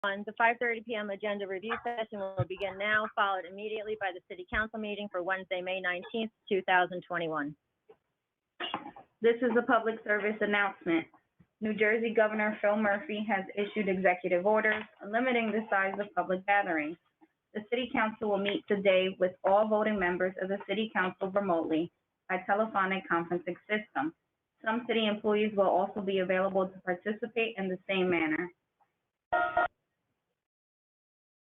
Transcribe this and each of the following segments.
The 5:30 p.m. agenda review session will begin now, followed immediately by the City Council meeting for Wednesday, May 19th, 2021. This is a public service announcement. New Jersey Governor Phil Murphy has issued executive orders limiting the size of public gatherings. The City Council will meet today with all voting members of the City Council remotely by telephonic conferencing system. Some city employees will also be available to participate in the same manner.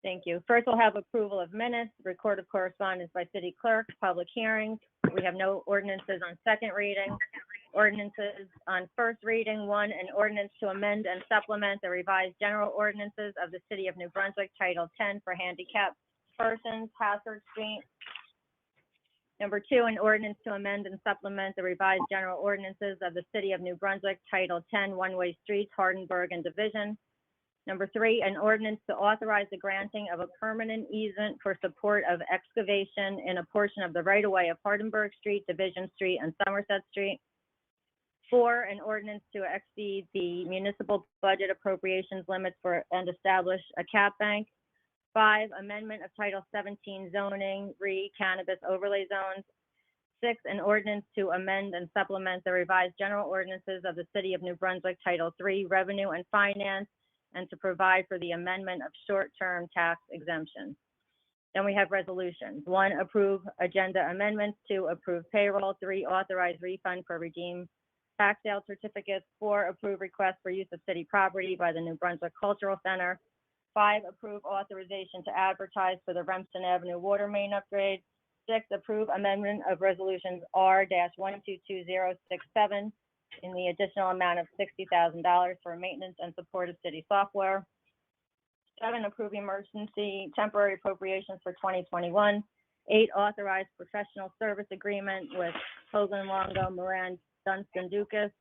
Thank you. First, we'll have approval of minutes, record of correspondence by city clerk, public hearings. We have no ordinances on second reading. Ordinances on first reading. One, an ordinance to amend and supplement the revised general ordinances of the City of New Brunswick, Title 10 for handicapped persons, Hazard Street. Number two, an ordinance to amend and supplement the revised general ordinances of the City of New Brunswick, Title 10, one-way streets, Hardenberg and Division. Number three, an ordinance to authorize the granting of a permanent easement for support of excavation in a portion of the right-of-way of Hardenberg Street, Division Street, and Somerset Street. Four, an ordinance to exceed the municipal budget appropriations limits for and establish a cap bank. Five, amendment of Title 17 zoning, cannabis overlay zones. Six, an ordinance to amend and supplement the revised general ordinances of the City of New Brunswick, Title 3, revenue and finance, and to provide for the amendment of short-term tax exemption. Then we have resolutions. One, approve agenda amendments. Two, approve payroll. Three, authorize refund for redeemed tax sale certificates. Four, approve request for use of city property by the New Brunswick Cultural Center. Five, approve authorization to advertise for the Remsen Avenue water main upgrade. Six, approve amendment of resolutions R-122067 in the additional amount of $60,000 for maintenance and support of city software. Seven, approve emergency temporary appropriations for 2021. Eight, authorize professional service agreement with Hogan Longo Moran Dunstan Dukas.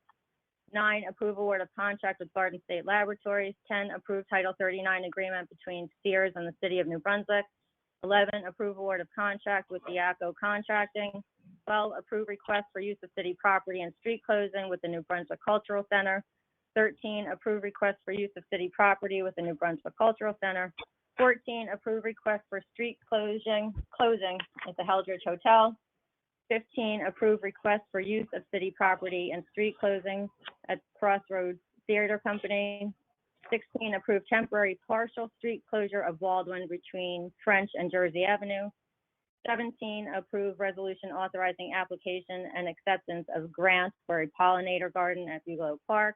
9, approve award of contract with Garden State Laboratories. 10, approve Title 39 agreement between Sears and the City of New Brunswick. 11, approve award of contract with Diaco Contracting. 12, approve request for use of city property and street closing with the New Brunswick Cultural Center. 13, approve request for use of city property with the New Brunswick Cultural Center. 14, approve request for street closing at the Heldridge Hotel. 15, approve request for use of city property and street closing at Crossroads Theater Company. 16, approve temporary partial street closure of Baldwin between French and Jersey Avenue. 17, approve resolution authorizing application and acceptance of grant for a pollinator garden at Buglow Park.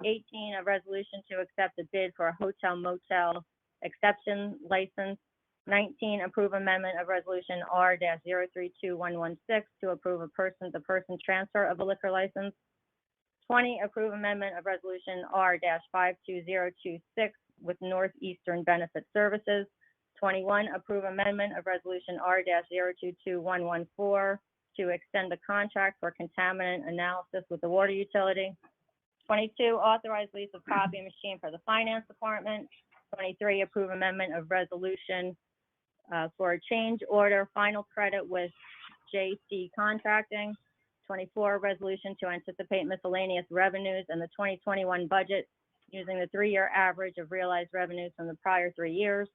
18, a resolution to accept a bid for a hotel motel exception license. 19, approve amendment of resolution R-032116 to approve a person-to-person transfer of a liquor license. 20, approve amendment of resolution R-52026 with Northeastern Benefit Services. 21, approve amendment of resolution R-022114 to extend the contract for contaminant analysis with the water utility. 22, authorize lease of copy machine for the finance department. 23, approve amendment of resolution for a change order final credit with JC Contracting. 24, resolution to anticipate miscellaneous revenues in the 2021 budget using the 3-year average of realized revenues from the prior 3 years.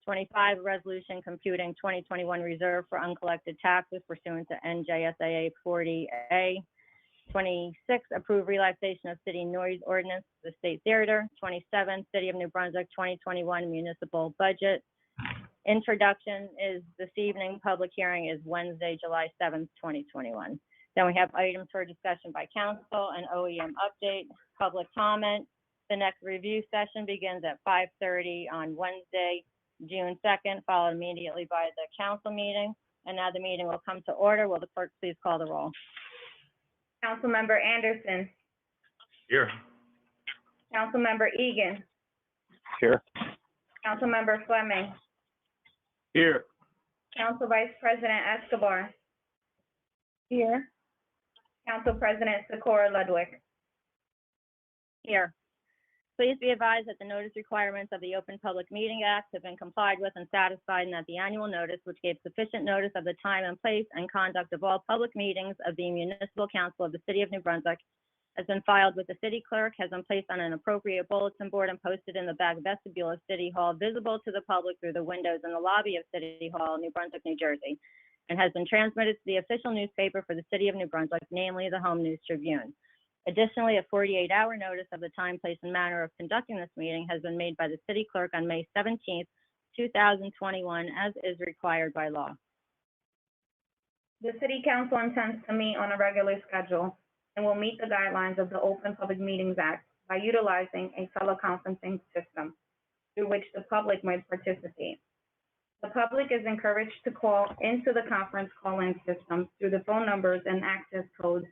25, resolution computing 2021 reserve for uncollected taxes pursuant to NJSAA 40A. 26, approve relaxation of city noise ordinance, the State Theater. 27, City of New Brunswick 2021 municipal budget. Introduction is this evening. Public hearing is Wednesday, July 7th, 2021. Then we have items for discussion by council and OEM update, public comment. The next review session begins at 5:30 on Wednesday, June 2nd, followed immediately by the council meeting. And now the meeting will come to order. Will the clerk please call the roll? Councilmember Anderson. Here. Councilmember Egan. Here. Councilmember Fleming. Here. Council Vice President Escobar. Here. Council President Socorro Ludwig. Here. Please be advised that the notice requirements of the Open Public Meeting Act have been complied with and satisfied, and that the annual notice, which gave sufficient notice of the time and place and conduct of all public meetings of the Municipal Council of the City of New Brunswick, has been filed with the city clerk, has been placed on an appropriate bulletin board and posted in the back vestibule of City Hall, visible to the public through the windows in the lobby of City Hall, New Brunswick, New Jersey, and has been transmitted to the official newspaper for the city of New Brunswick, namely the Home News Tribune. Additionally, a 48-hour notice of the time, place, and manner of conducting this meeting has been made by the city clerk on May 17th, 2021, as is required by law. The city council intends to meet on a regular schedule and will meet the guidelines of the Open Public Meetings Act by utilizing a teleconferencing system through which the public might participate. The public is encouraged to call into the conference call-in system through the phone numbers and access codes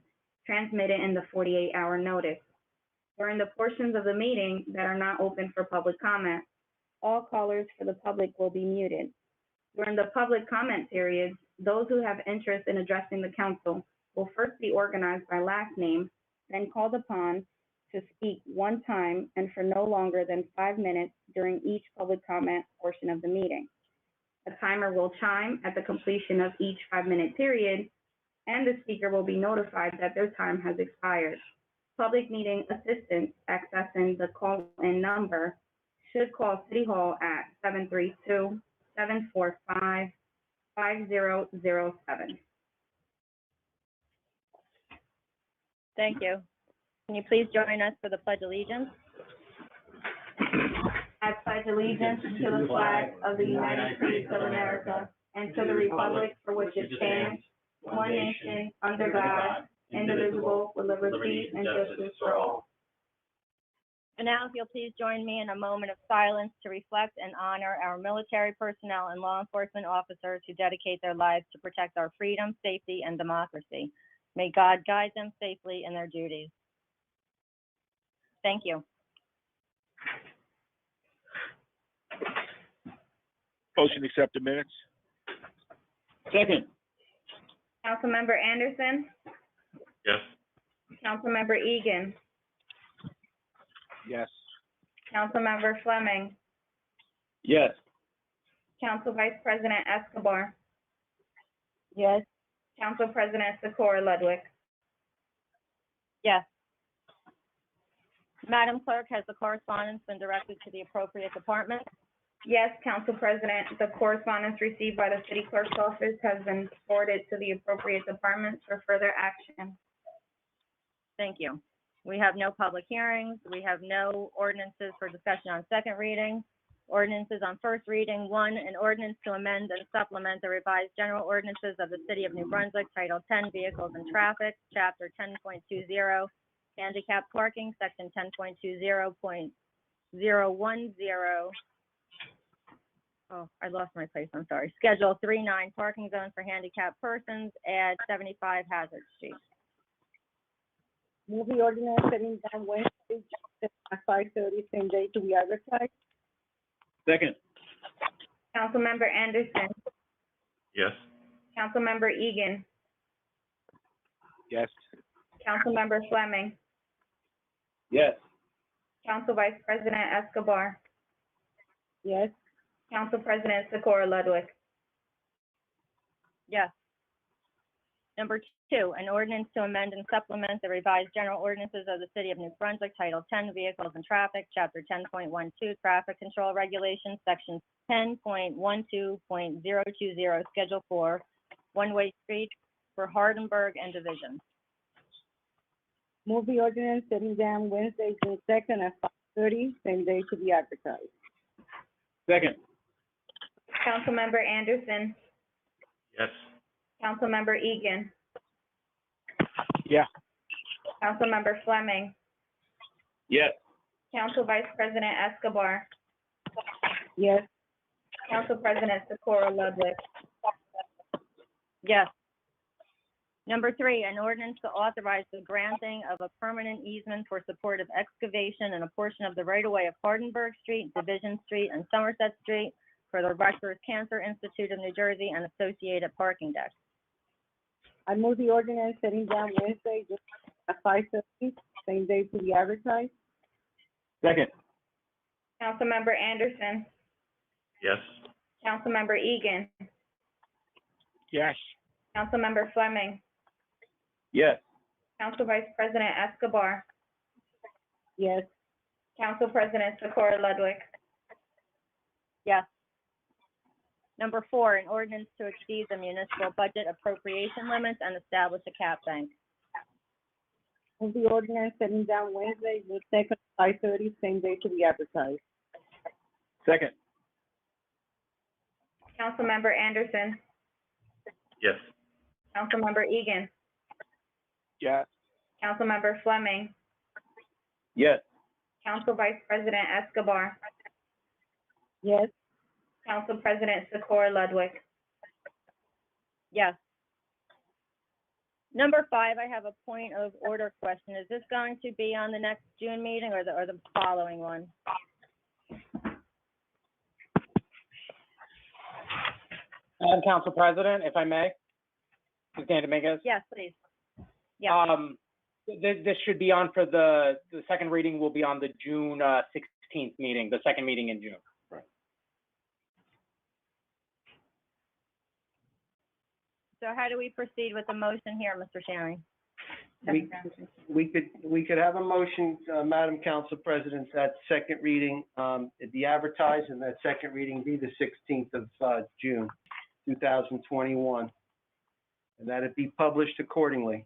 transmitted in the 48-hour notice. During the portions of the meeting that are not open for public comment, all callers for the public will be muted. During the public comment period, those who have interest in addressing the council will first be organized by last name, then called upon to speak one time and for no longer than 5 minutes during each public comment portion of the meeting. A timer will chime at the completion of each 5-minute period, and the speaker will be notified that their time has expired. Public needing assistance accessing the call-in number should call City Hall at 732-745-5007. Thank you. Can you please join us for the Pledge of Allegiance? I pledge allegiance to the flag of the United States of America and to the republic for which it stands, one nation, under God, indivisible, with liberty and justice for all. And now, if you'll please join me in a moment of silence to reflect and honor our military personnel and law enforcement officers who dedicate their lives to protect our freedom, safety, and democracy. May God guide them safely in their duties. Thank you. Motion to accept the minutes. Second. Councilmember Anderson, Yes. Councilmember Egan, Yes. Councilmember Fleming, Yes. Council Vice President Escobar, Yes. Council President Socorro Ludwig. Yes. Madam Clerk, has the correspondence been directed to the appropriate department? Yes, Council President, the correspondence received by the City Clerk's office has been forwarded to the appropriate departments for further action. Thank you. We have no public hearings. We have no ordinances for discussion on second reading. Ordinances on first reading. 1, an ordinance to amend and supplement the revised general ordinances of the City of New Brunswick, Title 10, Vehicles and Traffic, Chapter 10.20, Handicap Parking, Section 10.20.010. Oh, I lost my place, I'm sorry. Schedule 3-9 parking zones for handicapped persons, add 75 Hazard Street. Move the ordinance setting down Wednesday at 5:30, same day to be advertised. Second. Councilmember Anderson, Yes. Councilmember Egan, Yes. Councilmember Fleming, Yes. Council Vice President Escobar, Yes. Council President Socorro Ludwig. Yes. Number 2, an ordinance to amend and supplement the revised general ordinances of the City of New Brunswick, Title 10, Vehicles and Traffic, Chapter 10.12, Traffic Control Regulations, Section 10.12.020, Schedule 4, one-way streets for Hardenberg and Division. Move the ordinance setting down Wednesday, June 2nd at 5:30, same day to be advertised. Second. Councilmember Anderson, Yes. Councilmember Egan, Yeah. Councilmember Fleming, Yes. Council Vice President Escobar, Yes. Council President Socorro Ludwig. Yes. Number 3, an ordinance to authorize the granting of a permanent easement for supportive excavation in a portion of the right-of-way of Hardenberg Street, Division Street, and Somerset Street for the Rutgers Cancer Institute of New Jersey and associated parking decks. I move the ordinance setting down Wednesday, June at 5:30, same day to be advertised. Second. Councilmember Anderson, Yes. Councilmember Egan, Yes. Councilmember Fleming, Yes. Council Vice President Escobar, Yes. Council President Socorro Ludwig. Yes. Number 4, an ordinance to exceed the municipal budget appropriation limits and establish a cap bank. Move the ordinance setting down Wednesday, June 2nd, 5:30, same day to be advertised. Second. Councilmember Anderson, Yes. Councilmember Egan, Yes. Councilmember Fleming, Yes. Council Vice President Escobar, Yes. Council President Socorro Ludwig. Yes. Number 5, I have a point of order question. Is this going to be on the next June meeting or the following one? Madam Council President, if I may, this is Dan Dominguez. Yes, please. Yeah. This should be on for the second reading will be on the June 16th meeting, the second meeting in June. So how do we proceed with the motion here, Mr. Shanley? We could have a motion, Madam Council President, that second reading, it be advertised and that second reading be the 16th of June, 2021. And that it be published accordingly.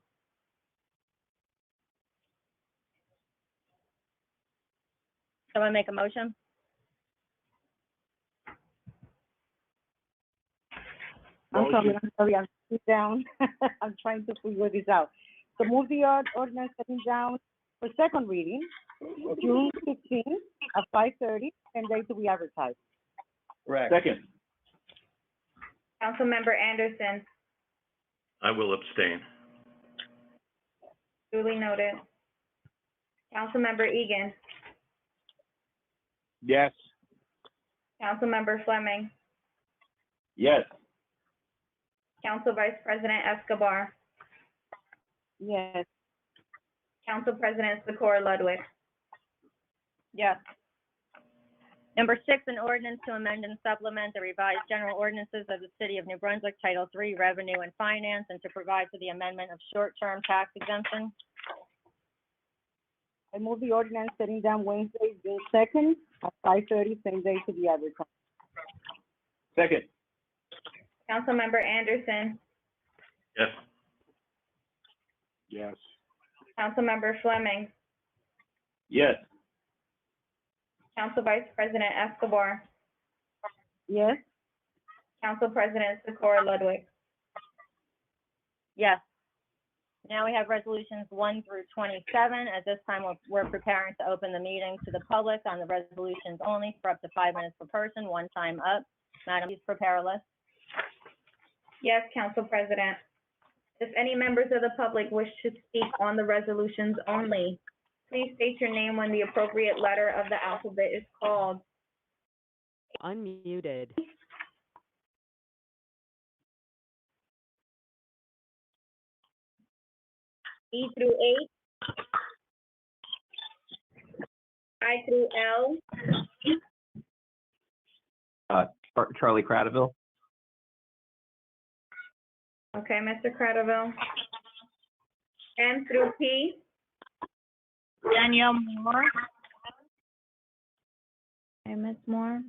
Someone make a motion? I'm sorry, I'm sitting down. I'm trying to figure this out. So move the ordinance setting down for second reading, June 15th at 5:30, same day to be advertised. Correct. Second. Councilmember Anderson, I will abstain. duly noted. Councilmember Egan, Yes. Councilmember Fleming, Yes. Council Vice President Escobar, Yes. Council President Socorro Ludwig. Yes. Number 6, an ordinance to amend and supplement the revised general ordinances of the City of New Brunswick, Title III, Revenue and Finance, and to provide for the amendment of short-term tax exemption. I move the ordinance setting down Wednesday, June 2nd at 5:30, same day to be advertised. Second. Councilmember Anderson, Yes. Yes. Councilmember Fleming, Yes. Council Vice President Escobar, Yes. Council President Socorro Ludwig. Yes. Now we have resolutions 1 through 27. At this time, we're preparing to open the meeting to the public on the resolutions only for up to 5 minutes per person, one time up. Madam, please prepare a list. Yes, Council President. If any members of the public wish to speak on the resolutions only, please state your name when the appropriate letter of the alphabet is called. Unmuted. E through H, I through L, Charlie Cradaville. okay, Mr. Cradaville. M through P, Danielle Moore. okay, Ms. Moore.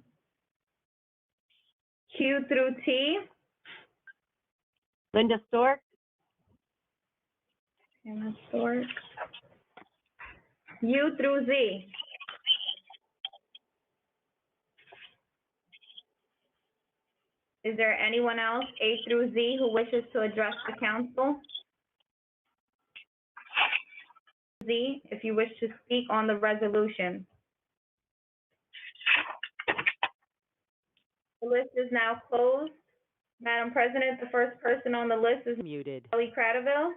Q through T, Linda Stork. okay, Ms. Stork. U through Z, is there anyone else, A through Z, who wishes to address the council? Z, if you wish to speak on the resolution. The list is now closed. Madam President, the first person on the list is Muted. Charlie Cradaville.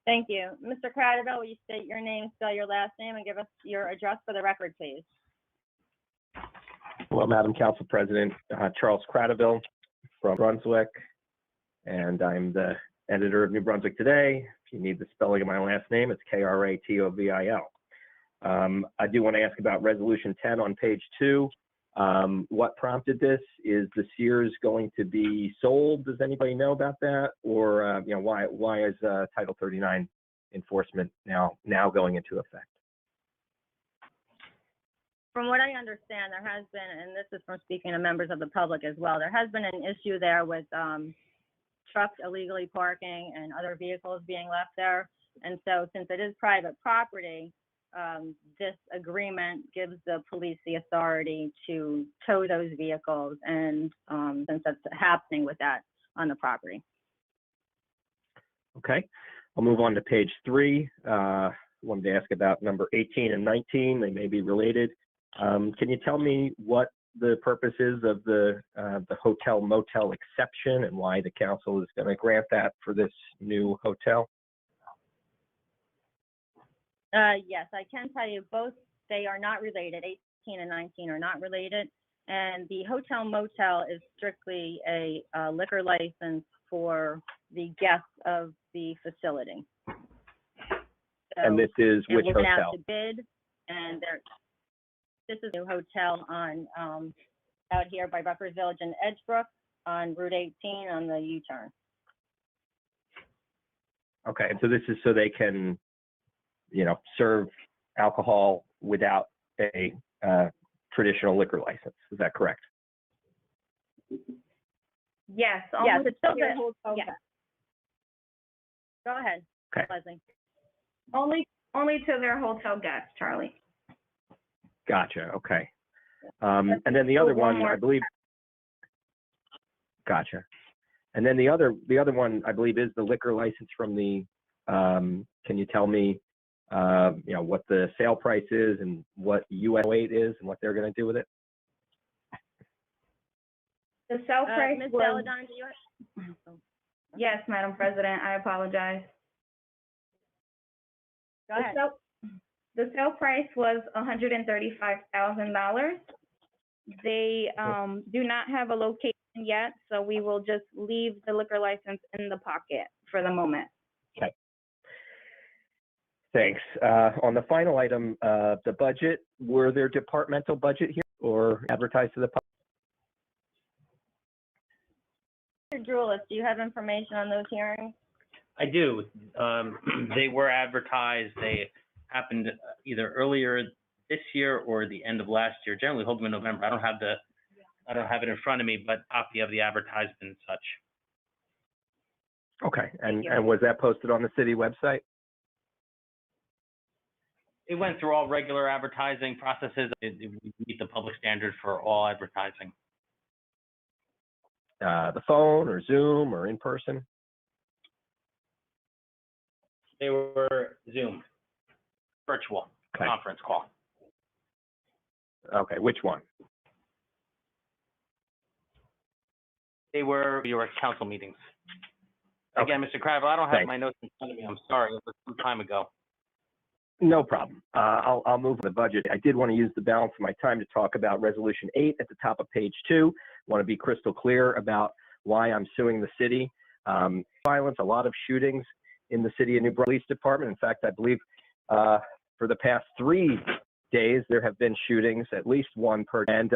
Thank you. Mr. Cradaville, will you state your name, spell your last name, and give us your address for the record, please? Hello, Madam Council President. Charles Cradaville from Brunswick, and I'm the editor of New Brunswick Today. If you need the spelling of my last name, it's Kratovil. I do want to ask about Resolution 10 on page 2. What prompted this? Is the Sears going to be sold? Does anybody know about that? Or, why is Title 39 enforcement now going into effect? From what I understand, there has been, and this is from speaking to members of the public as well, there has been an issue there with trucks illegally parking and other vehicles being left there. And so since it is private property, this agreement gives the police the authority to tow those vehicles, and since that's happening with that on the property. Okay, I'll move on to page 3. Wanted to ask about number 18 and 19. They may be related. Can you tell me what the purpose is of the hotel motel exception and why the council is going to grant that for this new hotel? Yes, I can tell you both, they are not related. 18 and 19 are not related. And the hotel motel is strictly a liquor license for the guests of the facility. So And this is which it went out hotel? to bid, and this is a new hotel on out here by Rutgers Village in Edgebrook on Route 18 on the U-turn. Okay, and so this is so they can, serve alcohol without a traditional liquor license. Is that correct? Yes. Yes, only it's still to their good. hotel Yeah. guests. Go ahead, Okay. Leslie. Only to their hotel guests, Charlie. Gotcha. Okay. And then the other one, I believe. Gotcha. And then the other one, I believe, is the liquor license from the. Can you tell me, what the sale price is and what US weight is and what they're going to do with it? The sale price Ms. was, Celadon, do you have? yes, Madam President, I apologize. Go ahead. The sale price was $135,000. They do not have a location yet, so we will just leave the liquor license in the pocket for the moment. Okay. Thanks. On the final item, the budget, were there departmental budget here or advertised to the public? Mr. Drulis, do you have information on those hearings? I do. They were advertised. They happened either earlier this year or the end of last year. Generally hold them in November. I don't have it in front of me, but copy of the advertisement and such. Okay. And was that posted on the city website? It went through all regular advertising processes. We meet the public standard for all advertising. The phone or Zoom or in person? They were Zoom, virtual Okay. conference call. Okay, which one? They were your council meetings. Okay. Again, Mr. Cravel, I don't have Thanks. my notes in front of me. I'm sorry. It was some time ago. No problem. I'll move on the budget. I did want to use the balance of my time to talk about Resolution 8 at the top of page 2. Want to be crystal clear about why I'm suing the city. Violence, a lot of shootings in the city of New Brunswick Police Department. In fact, I believe for the past 3 days, there have been shootings, at least one per day. And